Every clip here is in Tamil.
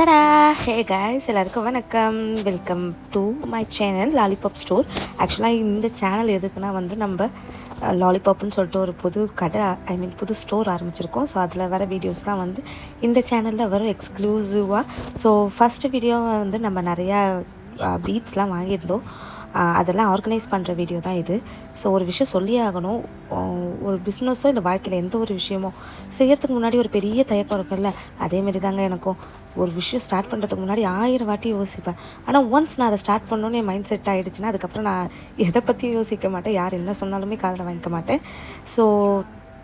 தடா! ஹே காய்ஸ், எல்லாருக்கும் வணக்கம். Welcome to my channel lollipop store. ஆக்சுவலாக இந்த சேனல் எதுக்குன்னா வந்து நம்ம லாலிபாப்னு சொல்லிட்டு ஒரு புது கடை, புது ஸ்டோர் ஆரம்பிச்சிருக்கோம். ஸோ அதில் வர வீடியோஸ்லாம் வந்து இந்த சேனலில் வரும் எக்ஸ்க்ளூசிவாக. ஸோ ஃபஸ்ட்டு வீடியோ வந்து நம்ம நிறையா பீட்ஸ்லாம் வாங்கியிருந்தோம். அதெல்லாம் ஆர்கனைஸ் பண்ணுற வீடியோ தான் இது. ஸோ ஒரு விஷயம் சொல்லியே ஆகணும். ஒரு பிஸ்னஸோ இல்லை வாழ்க்கையில் எந்த ஒரு விஷயமோ செய்கிறதுக்கு முன்னாடி ஒரு பெரிய தயக்கம் இருக்குல்ல, அதேமாரி தாங்க எனக்கும். ஒரு விஷயம் ஸ்டார்ட் பண்ணுறதுக்கு முன்னாடி 1000 வாட்டி யோசிப்பேன். ஆனால் ஒன்ஸ் நான் அதை ஸ்டார்ட் பண்ணணுன்னு என் மைண்ட் செட் ஆகிடுச்சுன்னா அதுக்கப்புறம் நான் எதை பற்றியும் யோசிக்க மாட்டேன். யார் என்ன சொன்னாலுமே காதில் வாங்கிக்க மாட்டேன். ஸோ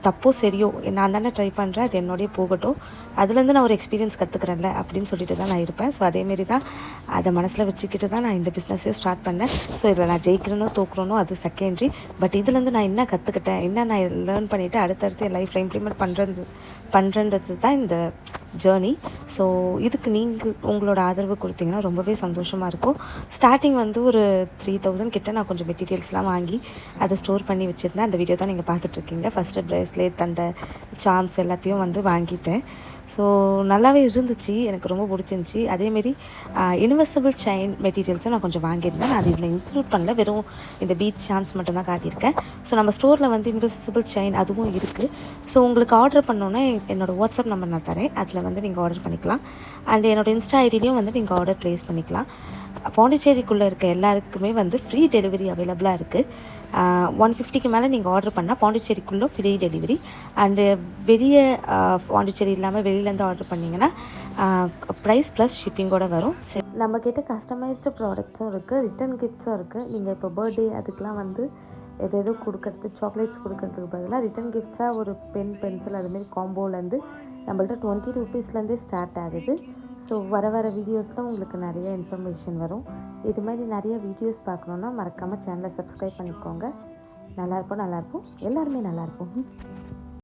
தப்போ சரியோ நான் தானே ட்ரை பண்ணுறேன், அது என்னோடய போகட்டும், அதுலேருந்து நான் ஒரு எக்ஸ்பீரியன்ஸ் கற்றுக்குறேன்ல அப்படின்னு சொல்லிட்டு தான் நான் இருப்பேன். ஸோ அதேமாரி தான் அதை மனசில் வச்சுக்கிட்டு தான் நான் இந்த பிஸ்னஸையும் ஸ்டார்ட் பண்ணேன். ஸோ இதில் நான் ஜெயிக்கிறேனோ தோக்குறேனோ அது செகண்ட்ரி. பட் இதுலேருந்து நான் என்ன கற்றுக்கிட்டேன், என்ன நான் லேர்ன் பண்ணிவிட்டு அடுத்தடுத்து என் லைஃப்பில் இம்ப்ளிமெண்ட் பண்ணுறது தான் இந்த ஜேர்னி. ஸோ இதுக்கு நீங்கள் உங்களோட ஆதரவு கொடுத்தீங்கன்னா ரொம்பவே சந்தோஷமாக இருக்கும். ஸ்டார்டிங் வந்து ஒரு 3000 கிட்ட நான் கொஞ்சம் மெட்டீரியல்ஸ்லாம் வாங்கி அதை ஸ்டோர் பண்ணி வச்சுருந்தேன். அந்த வீடியோ தான் நீங்கள் பார்த்துட்ருக்கீங்க. ஃபஸ்ட்டு ப்ரேஸ்லெட், அந்த சார்ம்ஸ் எல்லாத்தையும் வந்து வாங்கிட்டேன். ஸோ நல்லாவே இருந்துச்சு, எனக்கு ரொம்ப பிடிச்சிருந்துச்சி. அதேமாரி இன்வெஸ்டபிள் செயின் மெட்டீரியல்ஸும் நான் கொஞ்சம் வாங்கியிருந்தேன். நான் அது இதில் இன்க்ளூட் பண்ணல, வெறும் இந்த பீட்ஸ் சார்ம்ஸ் மட்டும் தான் காட்டியிருக்கேன். ஸோ நம்ம ஸ்டோரில் வந்து இன்வெஸ்டபிள் செயின் அதுவும் இருக்குது. ஸோ உங்களுக்கு ஆர்டர் பண்ணோன்னே என்னோடய வாட்ஸ்அப் நம்பர் நான் தரேன், அதில் வந்து நீங்கள் ஆர்டர் பண்ணிக்கலாம். அண்ட் என்னோடய இன்ஸ்டா ஐடிலையும் வந்து நீங்கள் ஆர்டர் ப்ளேஸ் பண்ணிக்கலாம். பாண்டிச்சேரிக்குள்ளே இருக்க எல்லாருக்குமே வந்து ஃப்ரீ டெலிவரி அவைலபிளாக இருக்குது. 150க்கு மேலே நீங்கள் ஆர்டர் பண்ணால் பாண்டிச்சேரிக்குள்ளே ஃப்ரீ டெலிவரி. அண்டு வெளியே பாண்டிச்சேரி இல்லாமல் வெளியிலேருந்து ஆர்டர் பண்ணிங்கன்னா ப்ரைஸ் ப்ளஸ் ஷிப்பிங்கோடு வரும். சரி, நம்மக்கிட்ட கஸ்டமைஸ்டு ப்ராடக்ட்ஸும் இருக்குது, ரிட்டன் கிஃப்ட்ஸும் இருக்குது. நீங்கள் இப்போ பர்த்டே அதுக்கெலாம் வந்து எதோ கொடுக்கறதுக்கு, சாக்லேட்ஸ் கொடுக்கறதுக்கு பதிலாக ரிட்டன் கிஃப்ட்ஸாக ஒரு பென்சில் அதுமாரி காம்போலேருந்து நம்மள்ட்ட 20 ரூபீஸ்லேருந்தே ஸ்டார்ட் ஆகுது. ஸோ வர வீடியோஸில் உங்களுக்கு நிறைய இன்ஃபர்மேஷன் வரும். இது மாதிரி நிறைய வீடியோஸ் பார்க்கணுன்னா மறக்காமல் சேனலை சப்ஸ்கிரைப் பண்ணிக்கோங்க. நல்லாயிருப்போம், எல்லாருமே நல்லாயிருப்போம்.